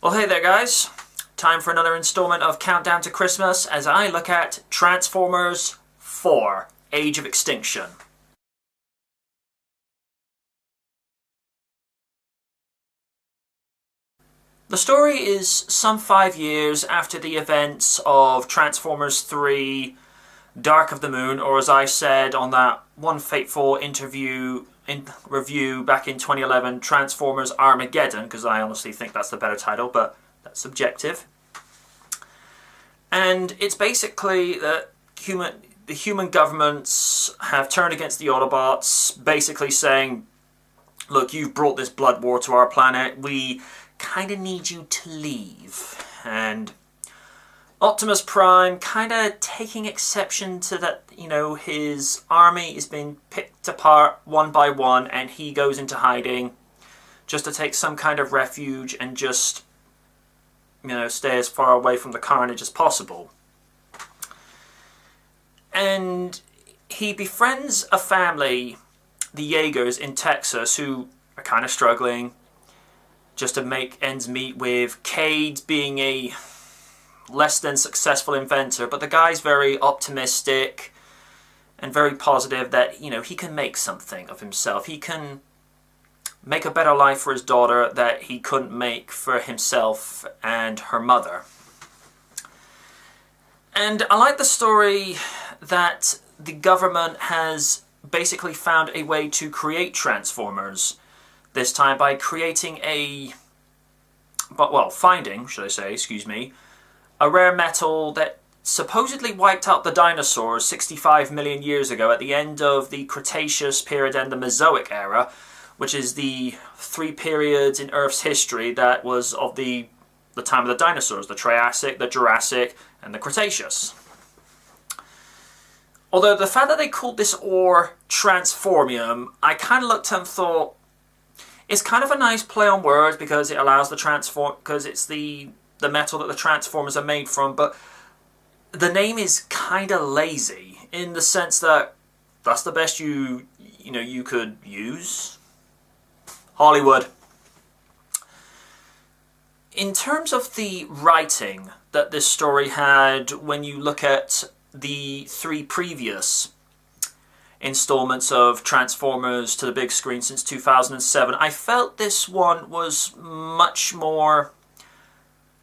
Well, hey there guys, time for another installment of Countdown to Christmas as I look at Transformers 4, Age of Extinction. The story is some 5 years after the events of Transformers 3, Dark of the Moon, or as I said on that one fateful review back in 2011, Transformers Armageddon, because I honestly think that's the better title, but that's subjective. And it's basically that the human governments have turned against the Autobots, basically saying, look, you've brought this blood war to our planet, we kind of need you to leave. And Optimus Prime kind of taking exception to that, his army is being picked apart one by one and he goes into hiding just to take some kind of refuge and just, stay as far away from the carnage as possible. And he befriends a family, the Jaegers in Texas, who are kind of struggling just to make ends meet, with Cade being a less than successful inventor, but the guy's very optimistic and very positive that, he can make something of himself. He can make a better life for his daughter that he couldn't make for himself and her mother. And I like the story that the government has basically found a way to create Transformers, this time by creating finding a rare metal that supposedly wiped out the dinosaurs 65 million years ago at the end of the Cretaceous period and the Mesozoic era, which is the 3 periods in Earth's history that was of the time of the dinosaurs: the Triassic, the Jurassic, and the Cretaceous. Although the fact that they called this ore transformium, I kind of looked and thought, it's kind of a nice play on words because it allows because it's the metal that the Transformers are made from, but the name is kind of lazy in the sense that that's the best you could use. Hollywood. In terms of the writing that this story had, when you look at the 3 previous installments of Transformers to the big screen since 2007, I felt this one was much more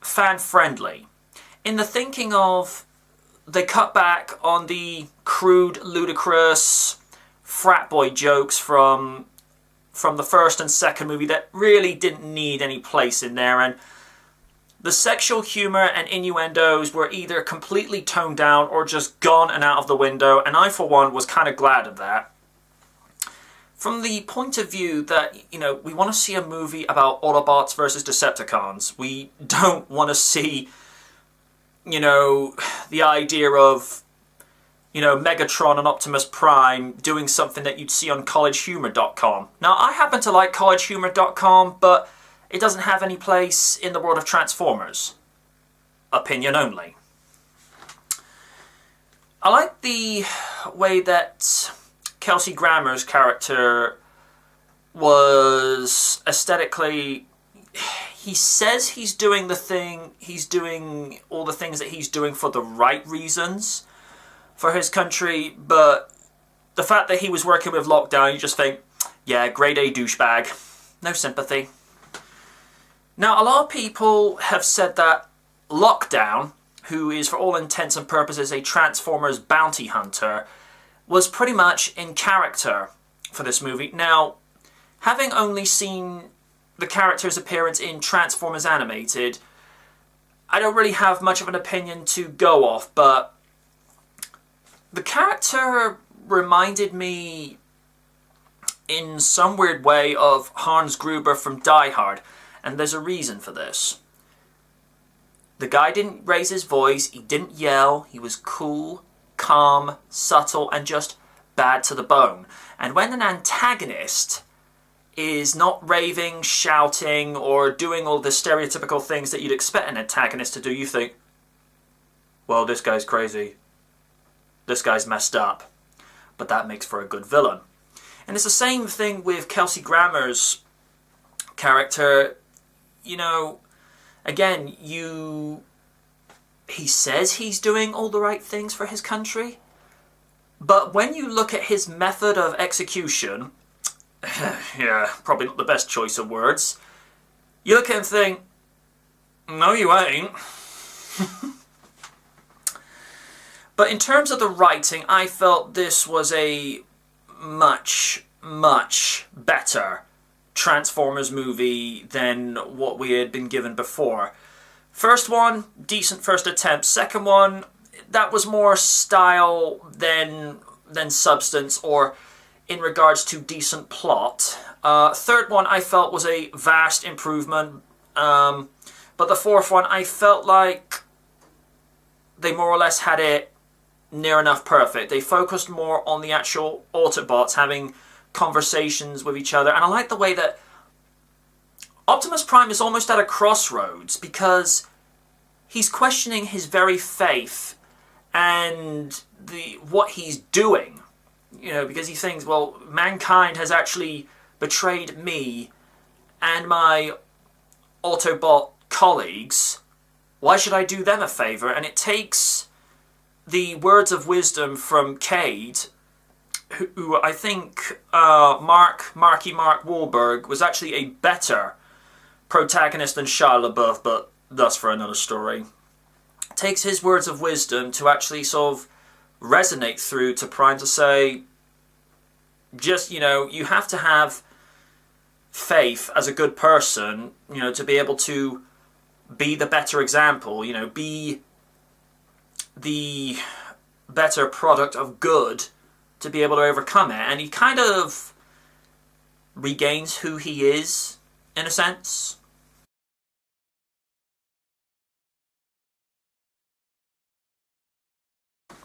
fan-friendly. In the thinking of, they cut back on the crude, ludicrous frat boy jokes from the first and second movie that really didn't need any place in there, and the sexual humor and innuendos were either completely toned down or just gone and out of the window, and I, for one, was kind of glad of that. From the point of view that, we want to see a movie about Autobots versus Decepticons. We don't want to see, the idea of, Megatron and Optimus Prime doing something that you'd see on collegehumor.com. Now, I happen to like collegehumor.com, but it doesn't have any place in the world of Transformers. Opinion only. I like the way that Kelsey Grammer's character was aesthetically... He says he's doing all the things that he's doing for the right reasons for his country, but the fact that he was working with Lockdown, you just think, yeah, grade A douchebag. No sympathy. Now, a lot of people have said that Lockdown, who is for all intents and purposes a Transformers bounty hunter, was pretty much in character for this movie. Now, having only seen the character's appearance in Transformers Animated, I don't really have much of an opinion to go off, but the character reminded me in some weird way of Hans Gruber from Die Hard. And there's a reason for this. The guy didn't raise his voice, he didn't yell, he was cool, calm, subtle, and just bad to the bone. And when an antagonist is not raving, shouting, or doing all the stereotypical things that you'd expect an antagonist to do, you think, well, this guy's crazy. This guy's messed up. But that makes for a good villain. And it's the same thing with Kelsey Grammer's character. again, he says he's doing all the right things for his country, but when you look at his method of execution, yeah, probably not the best choice of words, you look at him and think, no you ain't. But in terms of the writing, I felt this was a much, much better Transformers movie than what we had been given before. First one, decent first attempt. Second one, that was more style than substance, or in regards to decent plot. Third one I felt was a vast improvement. But the fourth one, I felt like they more or less had it near enough perfect. They focused more on the actual Autobots having conversations with each other. And I like the way that Optimus Prime is almost at a crossroads, because he's questioning his very faith and what he's doing. You know, because he thinks, well, mankind has actually betrayed me and my Autobot colleagues. Why should I do them a favour? And it takes the words of wisdom from Cade, who I think Marky Mark Wahlberg was actually a better protagonist than Shia LaBeouf, but that's for another story. Takes his words of wisdom to actually sort of resonate through to Prime to say, just, you know, you have to have faith as a good person, you know, to be able to be the better example, you know, be the better product of good to be able to overcome it. And he kind of regains who he is, in a sense.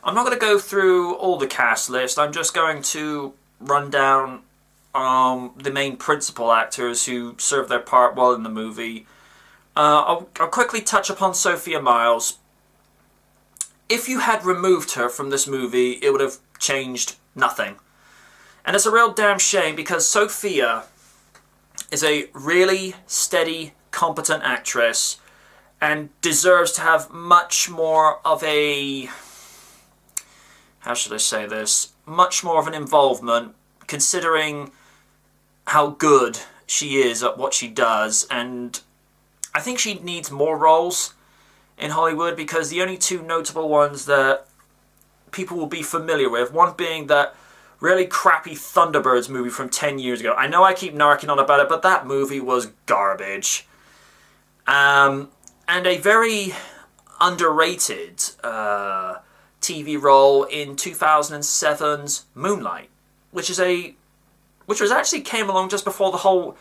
I'm not going to go through all the cast list. I'm just going to run down the main principal actors who serve their part well in the movie. I'll quickly touch upon Sophia Myles. If you had removed her from this movie, it would have changed nothing. And it's a real damn shame, because Sophia is a really steady, competent actress and deserves to have much more of a... how should I say this? Much more of an involvement, considering how good she is at what she does. And I think she needs more roles in Hollywood, because the only two notable ones that people will be familiar with, one being that really crappy Thunderbirds movie from 10 years ago. I know I keep narking on about it, but that movie was garbage. And a very underrated TV role in 2007's Moonlight, which was actually came along just before the whole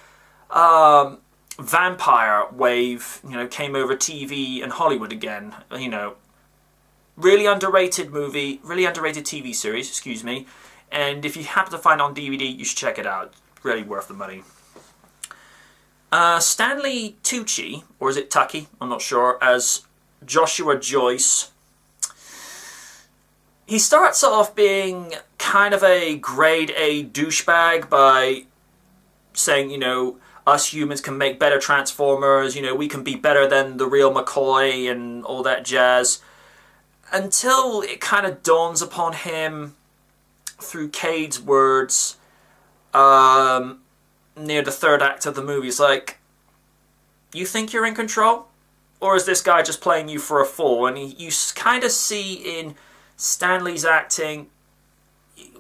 vampire wave, you know, came over TV and Hollywood again. You know, really underrated movie, really underrated TV series, excuse me. And if you happen to find it on DVD, you should check it out. Really worth the money. Stanley Tucci, or is it Tucky? I'm not sure, as Joshua Joyce. He starts off being kind of a grade A douchebag by saying, you know, us humans can make better Transformers, you know, we can be better than the real McCoy and all that jazz. Until it kind of dawns upon him through Cade's words near the third act of the movie. It's like, you think you're in control? Or is this guy just playing you for a fool? And you kind of see in Stanley's acting,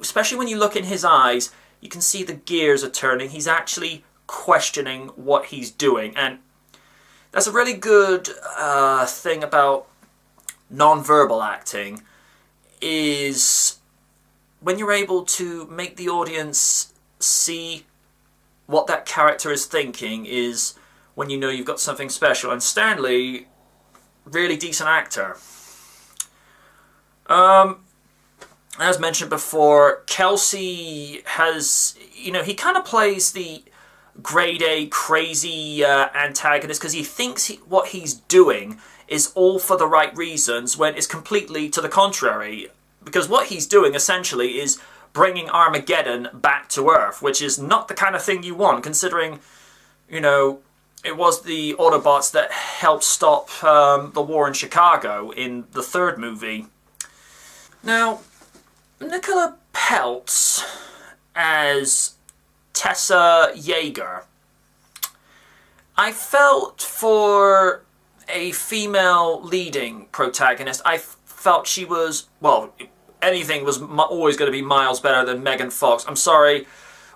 especially when you look in his eyes, you can see the gears are turning. He's actually questioning what he's doing. And that's a really good thing about non-verbal acting, is when you're able to make the audience see what that character is thinking, is when you know you've got something special. And Stanley, really decent actor. As mentioned before, Kelsey has, you know, he kind of plays the grade A crazy antagonist, because he thinks what he's doing is all for the right reasons, when it's completely to the contrary. Because what he's doing essentially is bringing Armageddon back to Earth, which is not the kind of thing you want, considering, you know, it was the Autobots that helped stop the war in Chicago in the third movie. Now, Nicola Peltz as Tessa Yeager. I felt for a female leading protagonist, I felt she was, well, anything was always going to be miles better than Megan Fox. I'm sorry,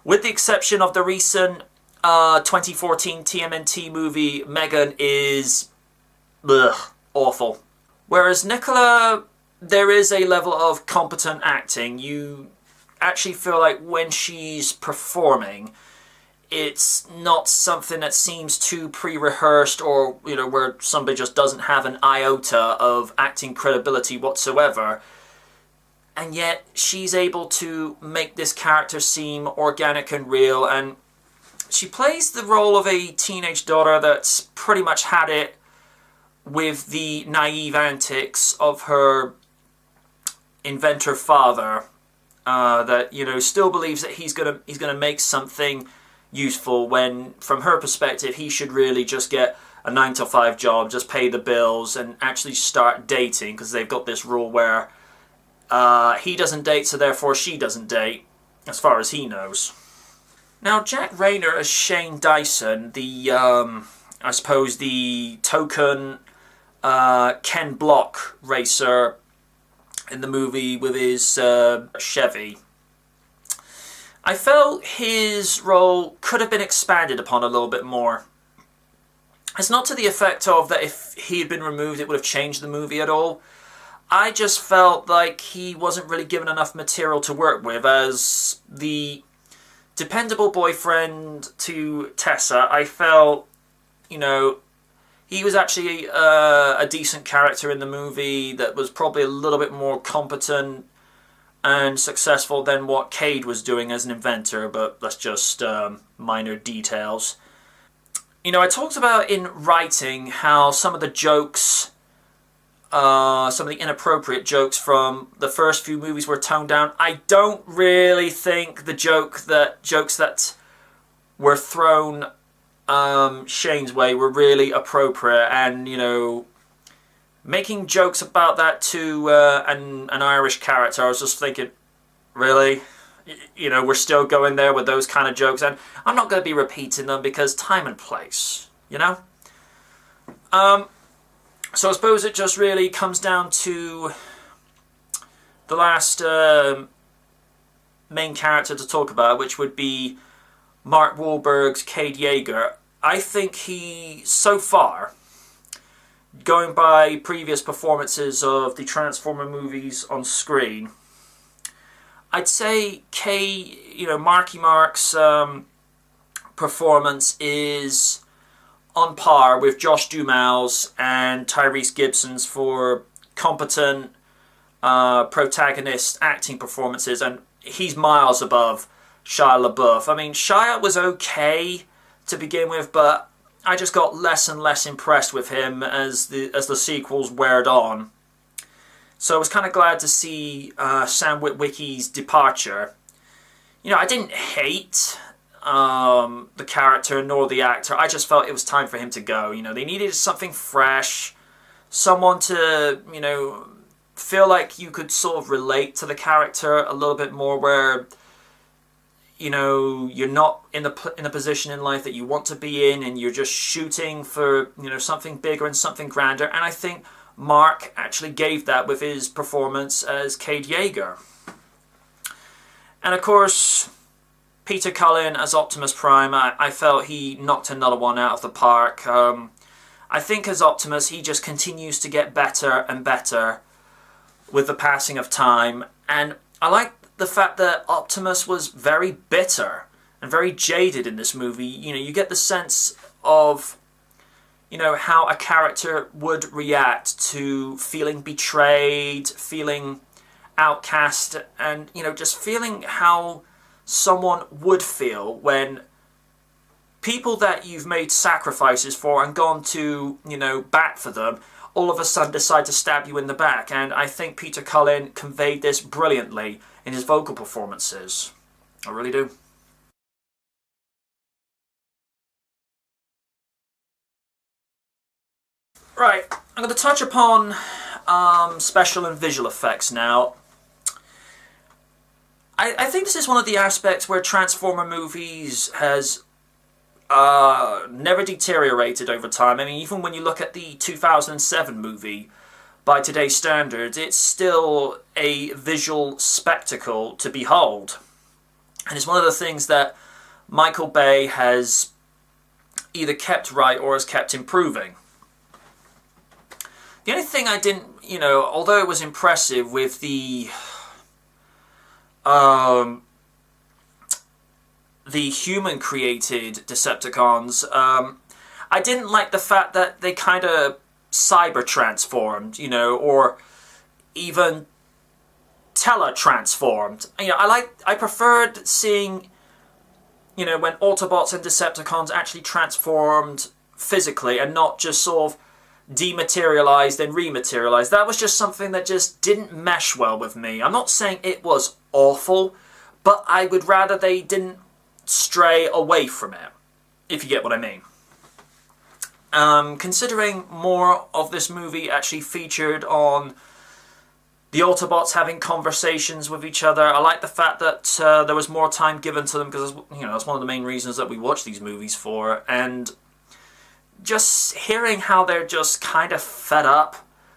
with the exception of the recent 2014 TMNT movie, Megan is awful. Whereas Nicola, there is a level of competent acting. You actually feel like when she's performing, it's not something that seems too pre-rehearsed or, you know, where somebody just doesn't have an iota of acting credibility whatsoever. And yet she's able to make this character seem organic and real, and she plays the role of a teenage daughter that's pretty much had it with the naive antics of her inventor father, that, you know, still believes that he's gonna make something useful when, from her perspective, he should really just get a 9-to-5 job, just pay the bills, and actually start dating, because they've got this rule where he doesn't date, so therefore she doesn't date, as far as he knows. Now, Jack Rayner as Shane Dyson, the I suppose the token Ken Block racer in the movie with his Chevy. I felt his role could have been expanded upon a little bit more. It's not to the effect of that if he had been removed it would have changed the movie at all. I just felt like he wasn't really given enough material to work with as the dependable boyfriend to Tessa. I felt, you know, he was actually a decent character in the movie that was probably a little bit more competent and successful than what Cade was doing as an inventor, but that's just minor details. You know, I talked about in writing how some of the jokes, some of the inappropriate jokes from the first few movies were toned down. I don't really think the jokes that were thrown Shane's way were really appropriate, and, you know, making jokes about that to an Irish character, I was just thinking, really? You know, we're still going there with those kind of jokes, and I'm not going to be repeating them because time and place, you know? So I suppose it just really comes down to the last main character to talk about, which would be Mark Wahlberg's Cade Yeager. I think he, so far, going by previous performances of the Transformer movies on screen, I'd say Marky Mark's performance is on par with Josh Duhamel's and Tyrese Gibson's for competent protagonist acting performances, and he's miles above Shia LaBeouf. I mean, Shia was okay to begin with, but I just got less and less impressed with him as the sequels weared on. So I was kind of glad to see Sam Witwicky's departure. You know, I didn't hate the character nor the actor. I just felt it was time for him to go. You know, they needed something fresh, someone to, you know, feel like you could sort of relate to the character a little bit more, where, you know, you're not in a position in life that you want to be in, and you're just shooting for, you know, something bigger and something grander. And I think Mark actually gave that with his performance as Cade Yeager. And of course, Peter Cullen as Optimus Prime, I felt he knocked another one out of the park. I think as Optimus, he just continues to get better and better with the passing of time. And I like the fact that Optimus was very bitter and very jaded in this movie. You know, you get the sense of, you know, how a character would react to feeling betrayed, feeling outcast, and, you know, just feeling how someone would feel when people that you've made sacrifices for and gone to, you know, bat for them, all of a sudden decide to stab you in the back. And I think Peter Cullen conveyed this brilliantly in his vocal performances. I really do. Right, I'm going to touch upon special and visual effects now. I think this is one of the aspects where Transformer movies has never deteriorated over time. I mean, even when you look at the 2007 movie, by today's standards, it's still a visual spectacle to behold. And it's one of the things that Michael Bay has either kept right or has kept improving. The only thing I didn't, although it was impressive with the human-created Decepticons, I didn't like the fact that they kind of cyber-transformed, or even tele-transformed. I preferred seeing, when Autobots and Decepticons actually transformed physically and not just sort of dematerialized and rematerialized. That was just something that just didn't mesh well with me. I'm not saying it was awful, but I would rather they didn't stray away from it, if you get what I mean. Considering more of this movie actually featured on the Autobots having conversations with each other, I like the fact that there was more time given to them, because that's one of the main reasons that we watch these movies for, and just hearing how they're just kind of fed up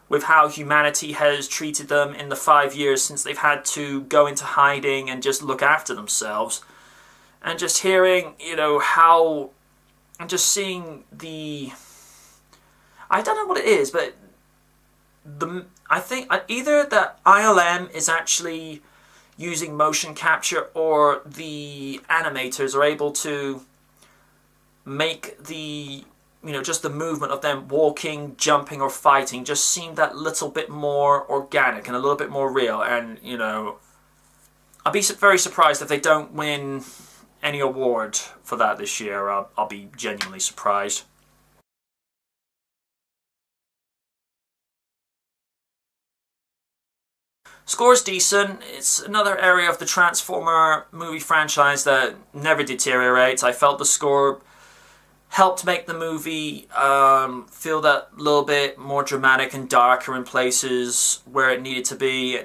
with how humanity has treated them in the 5 years since they've had to go into hiding and just look after themselves. And just hearing, how... and just seeing the... I don't know what it is, but I think either that ILM is actually using motion capture, or the animators are able to make the... just the movement of them walking, jumping, or fighting just seemed that little bit more organic and a little bit more real. And, I'll be very surprised if they don't win any award for that this year. I'll be genuinely surprised. Score's decent. It's another area of the Transformer movie franchise that never deteriorates. I felt the score helped make the movie feel that little bit more dramatic and darker in places where it needed to be.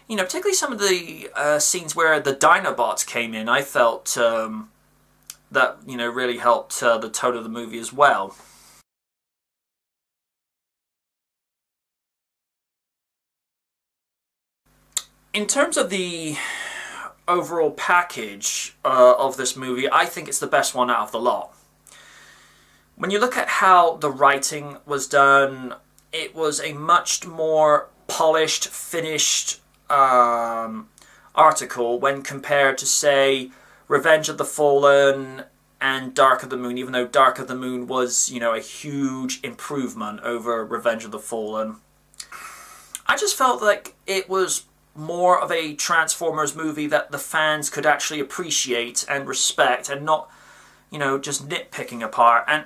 Particularly some of the scenes where the Dinobots came in, I felt that, really helped the tone of the movie as well. In terms of the overall package of this movie, I think it's the best one out of the lot. When you look at how the writing was done, it was a much more polished, finished article when compared to, say, Revenge of the Fallen and Dark of the Moon, even though Dark of the Moon was, a huge improvement over Revenge of the Fallen. I just felt like it was more of a Transformers movie that the fans could actually appreciate and respect, and not, just nitpicking apart. And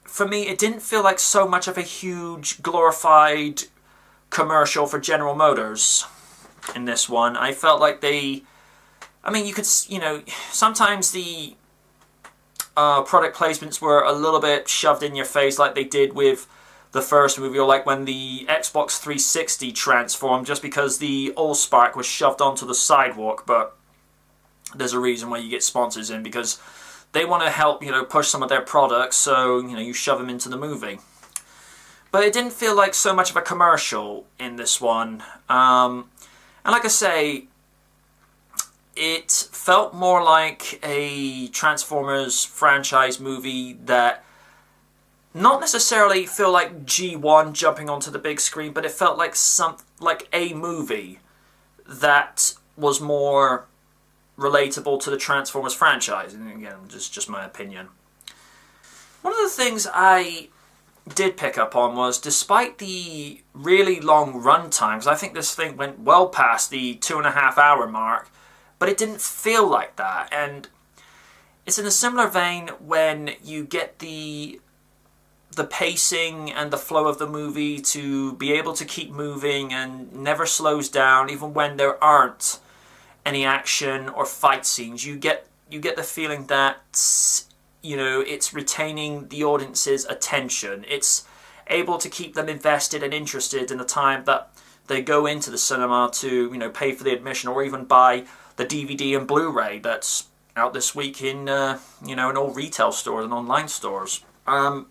for me, it didn't feel like so much of a huge, glorified commercial for General Motors in this one. I felt like you could, sometimes the product placements were a little bit shoved in your face, like they did with the first movie, or like when the Xbox 360 transformed, just because the Allspark was shoved onto the sidewalk. But there's a reason why you get sponsors in, because they want to help, push some of their products, so, you shove them into the movie. But it didn't feel like so much of a commercial in this one. And like I say, it felt more like a Transformers franchise movie that not necessarily feel like G1 jumping onto the big screen, but it felt like a movie that was more relatable to the Transformers franchise. And again, just my opinion. One of the things I did pick up on was, despite the really long run times, I think this thing went well past the 2.5 hour mark, but it didn't feel like that. And it's in a similar vein when you get the pacing and the flow of the movie to be able to keep moving and never slows down, even when there aren't any action or fight scenes. You get the feeling that it's retaining the audience's attention. It's able to keep them invested and interested in the time that they go into the cinema to, you know, pay for the admission or even buy the DVD and Blu-ray that's out this week in, you know, in all retail stores and online stores. I'd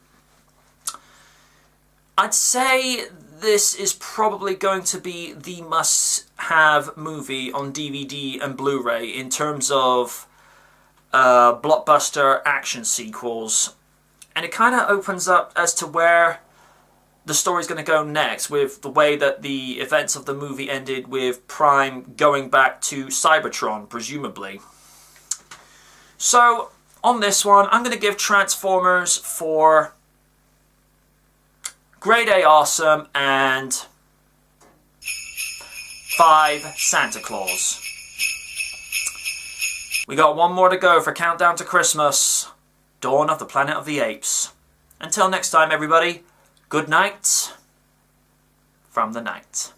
say this is probably going to be the must-have movie on DVD and Blu-ray in terms of blockbuster action sequels. And it kind of opens up as to where the story's going to go next, with the way that the events of the movie ended with Prime going back to Cybertron, presumably. So, on this one, I'm going to give Transformers 4 Grade A Awesome and 5 Santa Claus. We got one more to go for Countdown to Christmas, Dawn of the Planet of the Apes. Until next time, everybody, good night from the night.